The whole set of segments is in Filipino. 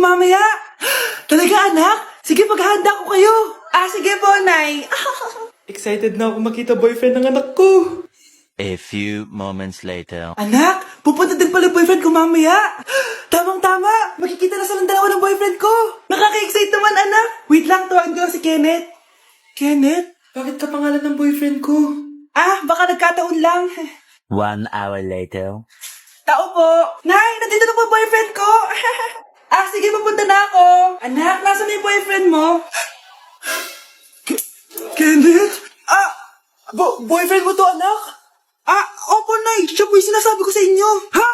ko mamaya. Talaga, anak? Sige, paghahanda ko kayo. Sige po, Nay. Excited na ako makita boyfriend ng anak ko. A few moments later. Anak, pupunta din pala boyfriend ko mamaya. Tamang-tama, makikita na silang dalawa ng boyfriend ko. Nakaka-excite naman, anak. Wait lang, tuwain ko lang si Kenneth. Kenneth, bakit ka pangalan ng boyfriend ko? Baka nagkataon lang. 1 hour later. Tao po. Nay, nandito na po boyfriend ko. Sige, papunta na ako. Anak, nasa na yung boyfriend mo? Kenneth? Boyfriend mo to, anak? Opo, Nay. Siya po yung sinasabi ko sa inyo. Ha?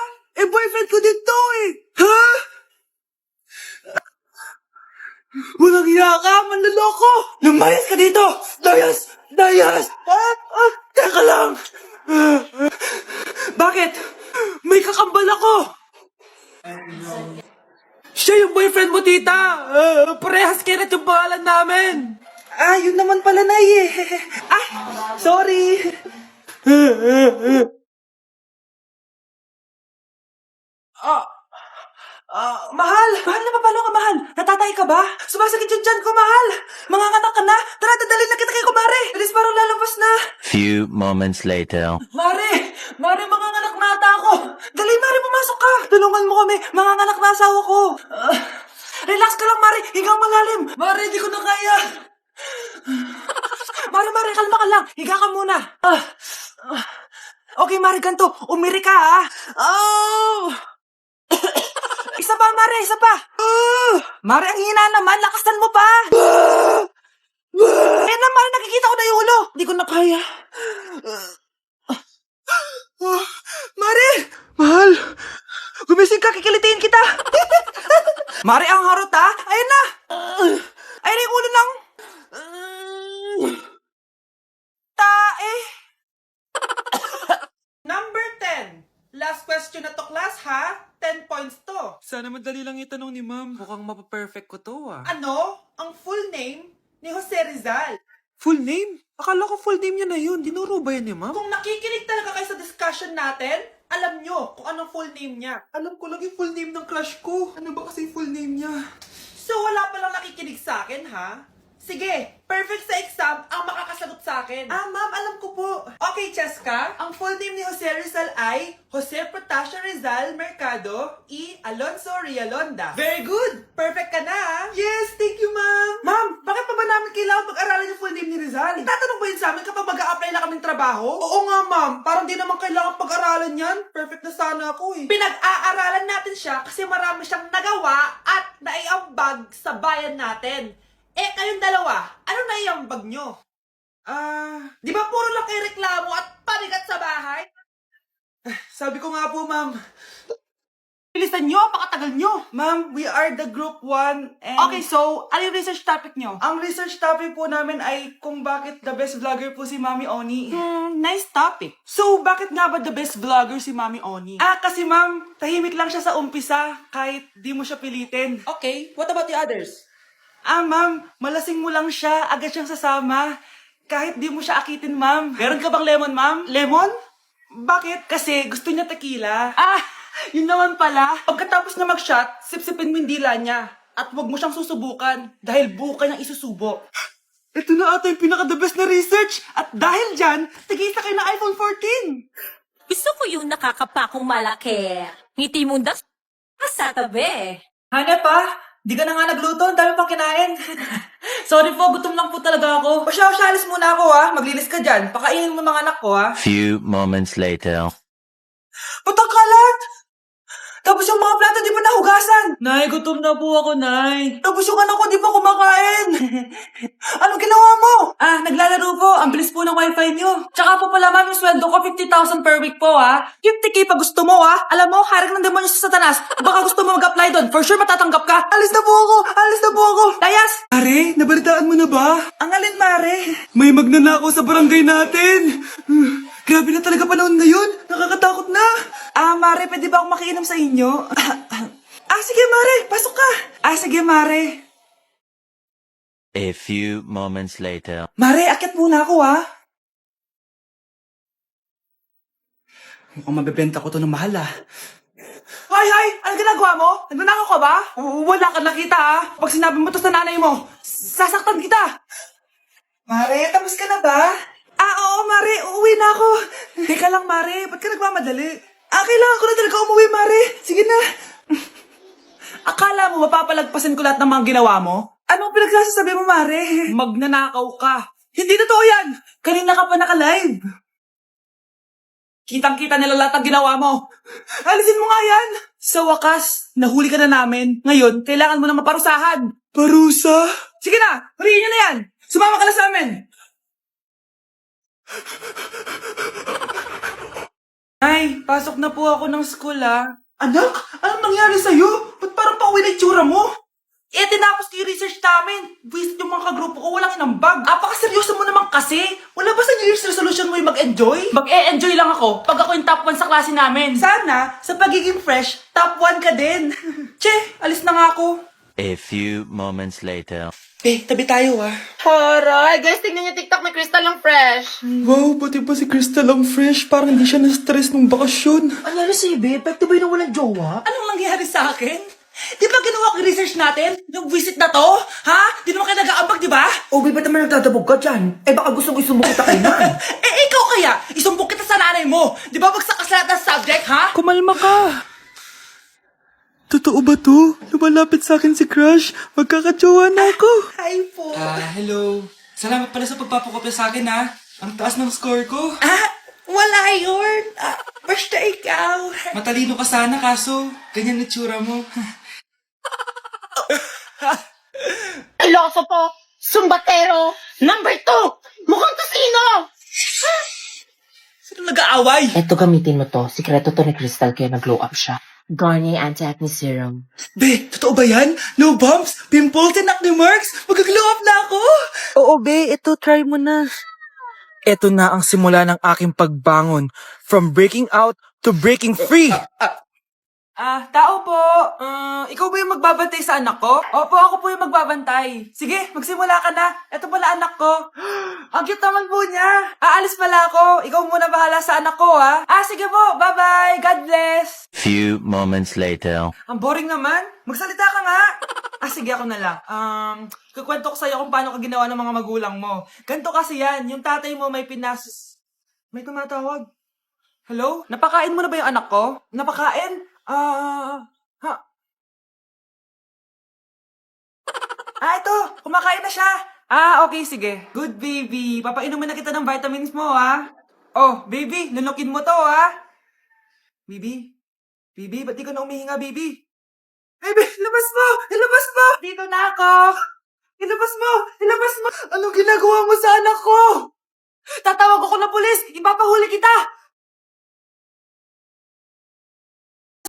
Boyfriend ko din to eh. Ha? Walang hiya ka, manloloko. Lumayas ka dito. Layas. Teka lang. Bakit? May kakambal ako. Siya yung boyfriend mo, tita. Parehas Kenneth yung pangalan namin. Yun naman pala, Nay eh. Sorry. Mahal na papalo ka, mahal. Natatay ka ba? Sumasakit yung tiyan ko, mahal. Manganganak ka na. Tara, dadalhin na kita kay kumare. Bilis parang lalabas na. Few moments later. Mare, manganganak na ata ako. Dali, Mare, pumasok ka. Tulungan mo kami. Manganganak na asawa ko. Relax ka lang, Mare. Higang malalim. Mare, di ko na kaya. Mare, kalma ka lang. Higa ka muna. Okay, Mare, ganito. Umiri ka, ha? Isa pa, Mare, isa pa. Mare, ang hina naman. Lakasan mo pa. Na, Mare, nakikita ko na yung ulo. Di ko na kaya. Mare! Mahal! Gumising ka, kikilitiin kita! Mare, ang harot ha! Ayan na! Ayan na yung ulo ng... tae! Number 10. Last question na to, class, ha? 10 points to. Sana madali lang itanong ni ma'am. Mukhang mapaperfect ko to, Ano? Ang full name ni Jose Rizal. Full name? Akala ko full name niya na yun. Dinuro ba yan ni ma'am? Kung nakikinig talaga kayo sa discussion natin, alam nyo kung anong full name niya. Alam ko lang yung full name ng crush ko. Ano ba kasi full name niya? So wala palang nakikinig sa akin, ha? Sige, perfect sa exam ang makakasagot sa akin. Ma'am, alam ko po. Okay, Cheska, ang full name ni Jose Rizal ay Jose Protasio Rizal Mercado y Alonso Rialonda. Very good! Perfect ka na, ha? Yes, thank you, ma'am. Ma'am, bakit pa ba namin kailangan pag-aralan yung full name ni Rizal? Itatanong ba yun sa amin kapag mag-a-apply na kaming trabaho? Oo nga, ma'am. Parang di naman kailangan pag-aralan yan. Perfect na sana ako, eh. Pinag-aaralan natin siya kasi marami siyang nagawa at naiambag sa bayan natin. Kayong dalawa, ano na iambag nyo? Di ba puro lang kayo reklamo at panigat sa bahay? Sabi ko nga po, ma'am. Bilisan nyo, pakatagal nyo. Ma'am, we are the group 1 and... Okay, so, ano yung research topic nyo? Ang research topic po namin ay kung bakit the best vlogger po si Mami Oni. Nice topic. So, bakit nga ba the best vlogger si Mami Oni? Kasi ma'am, tahimik lang siya sa umpisa kahit di mo siya pilitin. Okay, what about the others? Ma'am, malasing mo lang siya, agad siyang sasama. Kahit di mo siya akitin, ma'am. Meron ka bang lemon, ma'am? Lemon? Bakit? Kasi gusto niya tequila. Yun naman pala. Pagkatapos na mag-shot, sipsipin mo yung dila niya. At huwag mo siyang susubukan dahil buo ka niyang isusubo. Ito na ata yung pinaka-the best na research. At dahil dyan, tigisa kayo ng iPhone 14. Gusto ko yung nakakapakong malaki. Ngiti mo das sa tabi. Hanep pa? Di ka na nga nagluto, ang dami pang kinain. Sorry po, gutom lang po talaga ako. O siya, alis muna ako maglinis ka dyan. Pakainin mo mga anak ko Few moments later. Patakalat! Tapos yung mga plato di pa nahugasan. Nay, gutom na po ako, Nay. Tapos yung anak ko di pa kumakain. Anong ginawa mo? Naglalaro po. Ang bilis po ng wifi nyo. Tsaka po pala, ma'am, yung sweldo ko 50,000 per week po, 50K pa gusto mo, Alam mo, harik ng demonyo sa Satanas. Baka gusto mo mag-apply doon. For sure, matatanggap ka. Alis na po ako. Layas! Mare, nabalitaan mo na ba? Ang alin, Mare? May magnanakaw sa barangay natin. Grabe na talaga panahon ngayon. Nakakatakot na. Mare, pwede ba akong makiinom sa inyo? Sige, Mare. Pasok ka. Sige, Mare. A few moments later. Mare, akyat muna ako, Mukhang mabebenta ko to ng mahal, Hoy! Ano ginagawa mo? Nagnanakaw ka ba? asawa? Wala ka nakita ha? Pag sinabi mo to sa nanay mo, sasaktan kita. Mare, tapos ka na ba? Oo, Mare. Uuwi na ako. Teka lang, Mare. Ba't ka nagmamadali? Kailangan ko na talaga umuwi, Mare. Sige na. Akala mo mapapalagpasan ko lahat ng mga ginawa mo? Anong pinagsasasabi mo, Mare? Magnanakaw ka. Hindi totoo yan. Kanina ka pa naka-live. Kitang-kita nila lahat ng ginawa mo. Alisin mo nga yan. Sa wakas, nahuli ka na namin. Ngayon, kailangan mo na maparusahan. Parusa? Sige na, huliin nyo na yan. Sumama ka na sa amin. Ay, pasok na po ako ng school Anak, anong nangyari sa'yo? Ba't parang pauwi na itsura mo? Tinapos ko yung research namin. Visit yung mga kagrupo ko, walang inambag. Apakaseryoso mo naman kasi. Wala ba sa New Year's resolution mo yung mag-enjoy? Mag-e-enjoy lang ako pag ako yung top 1 sa klase namin. Sana, sa pagiging fresh, top 1 ka din. Che, alis na nga ako. A few moments later. Tabi tayo Horay! Guys, tignan niyo TikTok ni Crystal ang fresh. Wow, pati ba si Crystal ang fresh? Parang hindi siya na-stress nung bakasyon. Ano na si Ibe? Pwede ba yun walang jowa? Anong nangyari sa akin? Di ba ginawa ko yung research natin? Yung visit na to? Ha? Di naman kayo nag-aambag, di ba? Ba't naman nagtatabog ka dyan? Baka gusto mo isumbong kita kay Nan. Ikaw kaya? Isumbong kita sa nanay mo. Di ba bagsak ka sa lahat ng subject, ha? Kumalma ka. Totoo ba to? Lumalapit sa akin si Crush. Magkakajowa na ako. Hi po. Hello. Salamat pala sa pagpapakopya sa akin, ha? Ang taas ng score ko. Wala yun. Basta ikaw. Matalino ka sana, kaso ganyan na tsura mo. Iloso po! Sumbatero! Number 2! Mukhang tosino! Sino nag-aaway? Eto, gamitin mo to. Sikreto to ni Crystal kaya nag-glow up siya. Garnier Anti-Acne Serum. Be, totoo ba yan? No bumps, pimples, and acne marks? Mag-glow up na ako? Oo, be. Ito, try mo na. Ito na ang simula ng aking pagbangon. From breaking out to breaking free. Tao po. Ikaw ba yung magbabantay sa anak ko? Opo, ako po yung magbabantay. Sige, magsimula ka na. Ito pala anak ko. Ang cute naman po niya. Aalis pala ako. Ikaw muna bahala sa anak ko, ha? Sige po. Bye-bye. God bless. Few moments later. Ang boring naman. Magsalita ka nga. Sige, ako na lang. Kukwento ko sa'yo kung paano ka ginawa ng mga magulang mo. Ganto kasi yan. Yung tatay mo may May tumatawag. Hello? Napakain mo na ba yung anak ko? Napakain? Ito. Kumakain na siya. Okay, sige. Good, baby. Papainumin na kita ng vitamins mo, ha? Oh, baby. Lunukin mo to, ha? Baby? Baby, ba't di ka na umihinga, baby? Baby, ilabas mo! Ilabas mo! Dito na ako! Ilabas mo! Ilabas mo! Anong ginagawa mo sa anak ko? Tatawag ako ng pulis! Ipapahuli kita!